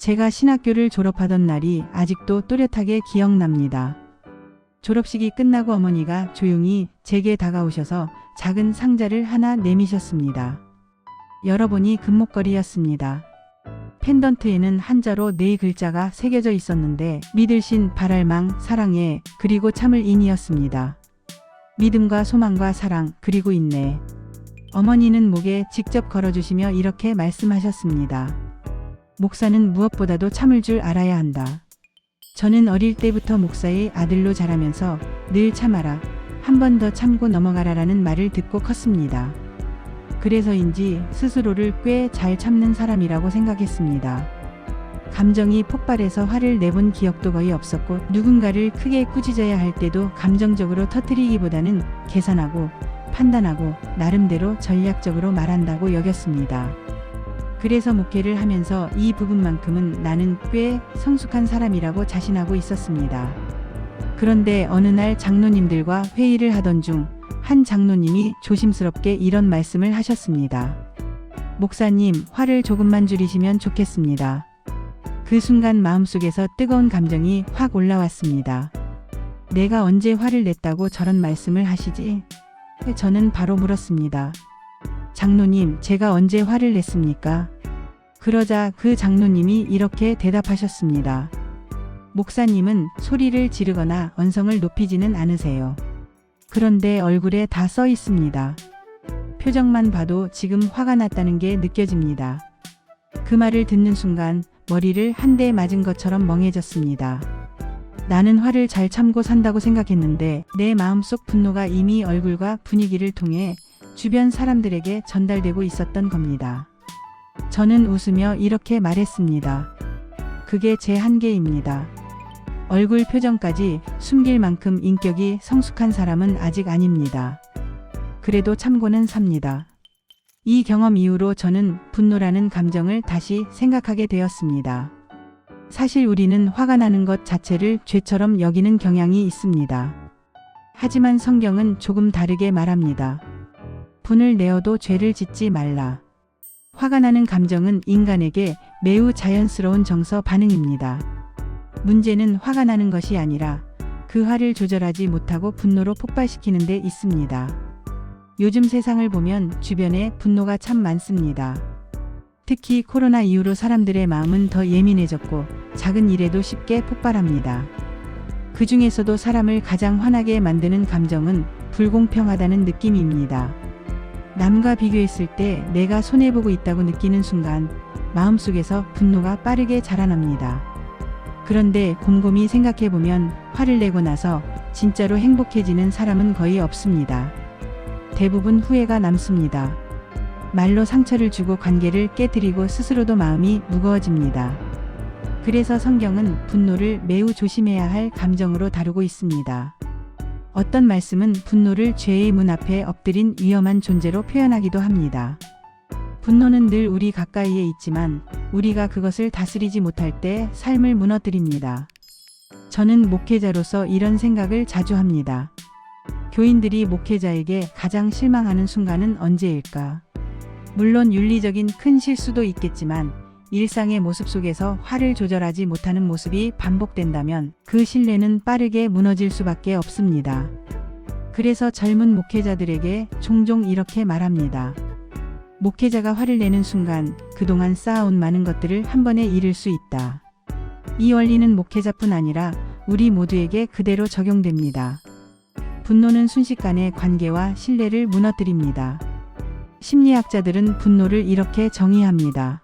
제가 신학교를 졸업하던 날이 아직도 또렷하게 기억납니다. 졸업식이 끝나고 어머니가 조용히 제게 다가오셔서 작은 상자를 하나 내미셨습니다. 열어보니 금목걸이였습니다. 펜던트에는 한자로 4글자가 새겨져 있었는데 믿을신 바랄망 사랑해 그리고 참을 인이었습니다. 믿음과 소망과 사랑 그리고 인내. 어머니는 목에 직접 걸어주시며 이렇게 말씀하셨습니다. 목사는 무엇보다도 참을 줄 알아야 한다. 저는 어릴 때부터 목사의 아들로 자라면서 늘 참아라, 한 번 더 참고 넘어가라라는 말을 듣고 컸습니다. 그래서인지 스스로를 꽤 잘 참는 사람이라고 생각했습니다. 감정이 폭발해서 화를 내본 기억도 거의 없었고 누군가를 크게 꾸짖어야 할 때도 감정적으로 터뜨리기보다는 계산하고 판단하고 나름대로 전략적으로 말한다고 여겼습니다. 그래서 목회를 하면서 이 부분만큼은 나는 꽤 성숙한 사람이라고 자신하고 있었습니다. 그런데 어느 날 장로님들과 회의를 하던 중 한 장로님이 조심스럽게 이런 말씀을 하셨습니다. 목사님, 화를 조금만 줄이시면 좋겠습니다. 그 순간 마음속에서 뜨거운 감정이 확 올라왔습니다. 내가 언제 화를 냈다고 저런 말씀을 하시지? 저는 바로 물었습니다. 장로님, 제가 언제 화를 냈습니까? 그러자 그 장로님이 이렇게 대답하셨습니다. 목사님은 소리를 지르거나 언성을 높이지는 않으세요. 그런데 얼굴에 다 써 있습니다. 표정만 봐도 지금 화가 났다는 게 느껴집니다. 그 말을 듣는 순간 머리를 한 대 맞은 것처럼 멍해졌습니다. 나는 화를 잘 참고 산다고 생각했는데 내 마음속 분노가 이미 얼굴과 분위기를 통해 주변 사람들에게 전달되고 있었던 겁니다. 저는 웃으며 이렇게 말했습니다. 그게 제 한계입니다. 얼굴 표정까지 숨길 만큼 인격이 성숙한 사람은 아직 아닙니다. 그래도 참고는 삽니다. 이 경험 이후로 저는 분노라는 감정을 다시 생각하게 되었습니다. 사실 우리는 화가 나는 것 자체를 죄처럼 여기는 경향이 있습니다. 하지만 성경은 조금 다르게 말합니다. 분을 내어도 죄를 짓지 말라. 화가 나는 감정은 인간에게 매우 자연스러운 정서 반응입니다. 문제는 화가 나는 것이 아니라 그 화를 조절하지 못하고 분노로 폭발시키는 데 있습니다. 요즘 세상을 보면 주변에 분노가 참 많습니다. 특히 코로나 이후로 사람들의 마음은 더 예민해졌고 작은 일에도 쉽게 폭발합니다. 그 중에서도 사람을 가장 화나게 만드는 감정은 불공평하다는 느낌입니다. 남과 비교했을 때 내가 손해보고 있다고 느끼는 순간 마음속에서 분노가 빠르게 자라납니다. 그런데 곰곰이 생각해보면 화를 내고 나서 진짜로 행복해지는 사람은 거의 없습니다. 대부분 후회가 남습니다. 말로 상처를 주고 관계를 깨뜨리고 스스로도 마음이 무거워집니다. 그래서 성경은 분노를 매우 조심해야 할 감정으로 다루고 있습니다. 어떤 말씀은 분노를 죄의 문 앞에 엎드린 위험한 존재로 표현하기도 합니다. 분노는 늘 우리 가까이에 있지만 우리가 그것을 다스리지 못할 때 삶을 무너뜨립니다. 저는 목회자로서 이런 생각을 자주 합니다. 교인들이 목회자에게 가장 실망하는 순간은 언제일까? 물론 윤리적인 큰 실수도 있겠지만 일상의 모습 속에서 화를 조절하지 못하는 모습이 반복된다면 그 신뢰는 빠르게 무너질 수밖에 없습니다. 그래서 젊은 목회자들에게 종종 이렇게 말합니다. 목회자가 화를 내는 순간 그동안 쌓아온 많은 것들을 한 번에 잃을 수 있다. 이 원리는 목회자뿐 아니라 우리 모두에게 그대로 적용됩니다. 분노는 순식간에 관계와 신뢰를 무너뜨립니다. 심리학자들은 분노를 이렇게 정의합니다.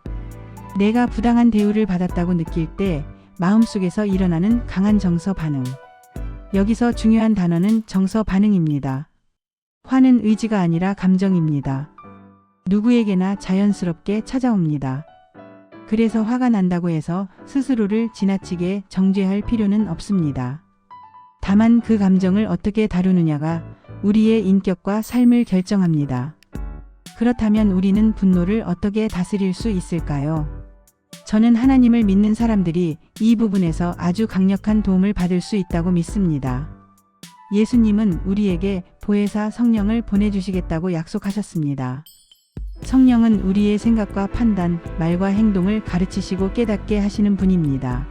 내가 부당한 대우를 받았다고 느낄 때 마음속에서 일어나는 강한 정서 반응. 여기서 중요한 단어는 정서 반응입니다. 화는 의지가 아니라 감정입니다. 누구에게나 자연스럽게 찾아옵니다. 그래서 화가 난다고 해서 스스로를 지나치게 정죄할 필요는 없습니다. 다만 그 감정을 어떻게 다루느냐가 우리의 인격과 삶을 결정합니다. 그렇다면 우리는 분노를 어떻게 다스릴 수 있을까요? 저는 하나님을 믿는 사람들이 이 부분에서 아주 강력한 도움을 받을 수 있다고 믿습니다. 예수님은 우리에게 보혜사 성령을 보내주시겠다고 약속하셨습니다. 성령은 우리의 생각과 판단, 말과 행동을 가르치시고 깨닫게 하시는 분입니다.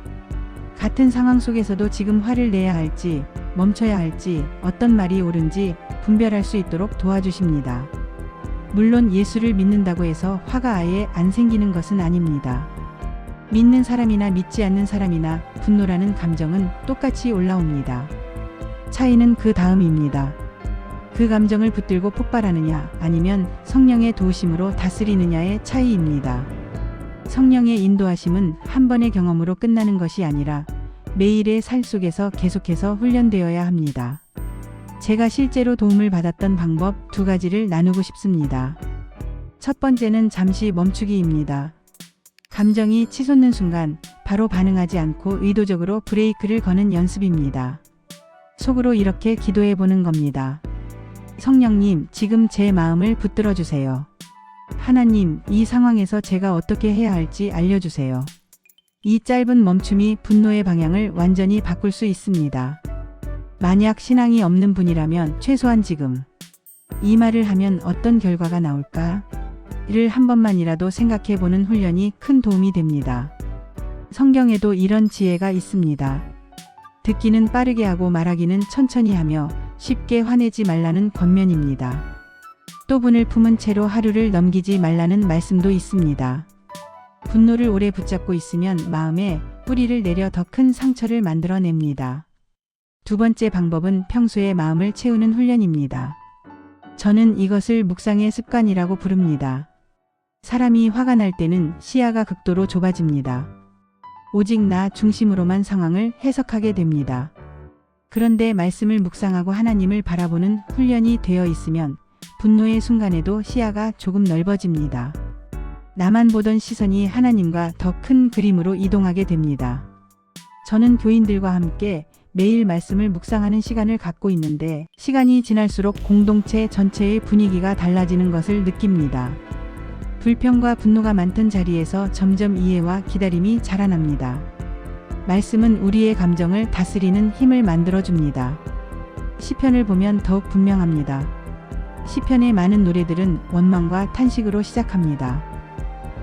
같은 상황 속에서도 지금 화를 내야 할지, 멈춰야 할지, 어떤 말이 옳은지 분별할 수 있도록 도와주십니다. 물론 예수를 믿는다고 해서 화가 아예 안 생기는 것은 아닙니다. 믿는 사람이나 믿지 않는 사람이나 분노라는 감정은 똑같이 올라옵니다. 차이는 그 다음입니다. 그 감정을 붙들고 폭발하느냐 아니면 성령의 도우심으로 다스리느냐의 차이입니다. 성령의 인도하심은 한 번의 경험으로 끝나는 것이 아니라 매일의 살 속에서 계속해서 훈련되어야 합니다. 제가 실제로 도움을 받았던 방법 2가지를 나누고 싶습니다. 첫 번째는 잠시 멈추기입니다. 감정이 치솟는 순간 바로 반응하지 않고 의도적으로 브레이크를 거는 연습입니다. 속으로 이렇게 기도해 보는 겁니다. 성령님, 지금 제 마음을 붙들어 주세요. 하나님, 이 상황에서 제가 어떻게 해야 할지 알려주세요. 이 짧은 멈춤이 분노의 방향을 완전히 바꿀 수 있습니다. 만약 신앙이 없는 분이라면 최소한 지금 이 말을 하면 어떤 결과가 나올까? 를 한 번만이라도 생각해 보는 훈련이 큰 도움이 됩니다. 성경에도 이런 지혜가 있습니다. 듣기는 빠르게 하고 말하기는 천천히 하며 쉽게 화내지 말라는 권면입니다. 또 분을 품은 채로 하루를 넘기지 말라는 말씀도 있습니다. 분노를 오래 붙잡고 있으면 마음에 뿌리를 내려 더 큰 상처를 만들어냅니다. 2번째 방법은 평소에 마음을 채우는 훈련입니다. 저는 이것을 묵상의 습관이라고 부릅니다. 사람이 화가 날 때는 시야가 극도로 좁아집니다. 오직 나 중심으로만 상황을 해석하게 됩니다. 그런데 말씀을 묵상하고 하나님을 바라보는 훈련이 되어 있으면 분노의 순간에도 시야가 조금 넓어집니다. 나만 보던 시선이 하나님과 더 큰 그림으로 이동하게 됩니다. 저는 교인들과 함께 매일 말씀을 묵상하는 시간을 갖고 있는데 시간이 지날수록 공동체 전체의 분위기가 달라지는 것을 느낍니다. 불평과 분노가 많던 자리에서 점점 이해와 기다림이 자라납니다. 말씀은 우리의 감정을 다스리는 힘을 만들어줍니다. 시편을 보면 더욱 분명합니다. 시편의 많은 노래들은 원망과 탄식으로 시작합니다.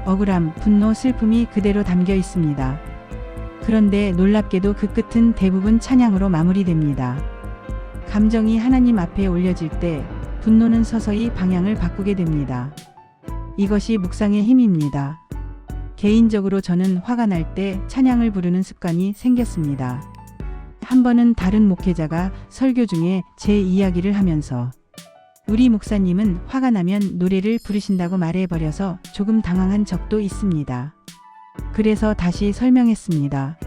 억울함, 분노, 슬픔이 그대로 담겨 있습니다. 그런데 놀랍게도 그 끝은 대부분 찬양으로 마무리됩니다. 감정이 하나님 앞에 올려질 때 분노는 서서히 방향을 바꾸게 됩니다. 이것이 묵상의 힘입니다. 개인적으로 저는 화가 날 때 찬양을 부르는 습관이 생겼습니다. 한 번은 다른 목회자가 설교 중에 제 이야기를 하면서 우리 목사님은 화가 나면 노래를 부르신다고 말해버려서 조금 당황한 적도 있습니다. 그래서 다시 설명했습니다.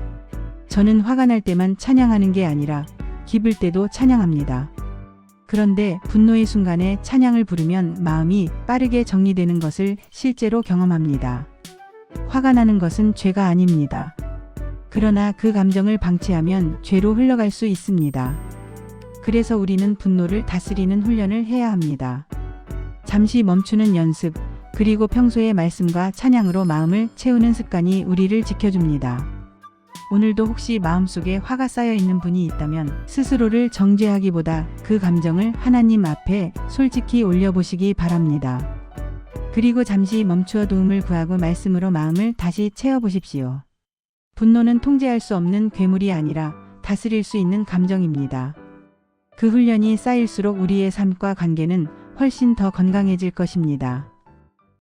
저는 화가 날 때만 찬양하는 게 아니라 기쁠 때도 찬양합니다. 그런데 분노의 순간에 찬양을 부르면 마음이 빠르게 정리되는 것을 실제로 경험합니다. 화가 나는 것은 죄가 아닙니다. 그러나 그 감정을 방치하면 죄로 흘러갈 수 있습니다. 그래서 우리는 분노를 다스리는 훈련을 해야 합니다. 잠시 멈추는 연습, 그리고 평소의 말씀과 찬양으로 마음을 채우는 습관이 우리를 지켜줍니다. 오늘도 혹시 마음속에 화가 쌓여 있는 분이 있다면 스스로를 정죄하기보다 그 감정을 하나님 앞에 솔직히 올려보시기 바랍니다. 그리고 잠시 멈추어 도움을 구하고 말씀으로 마음을 다시 채워보십시오. 분노는 통제할 수 없는 괴물이 아니라 다스릴 수 있는 감정입니다. 그 훈련이 쌓일수록 우리의 삶과 관계는 훨씬 더 건강해질 것입니다.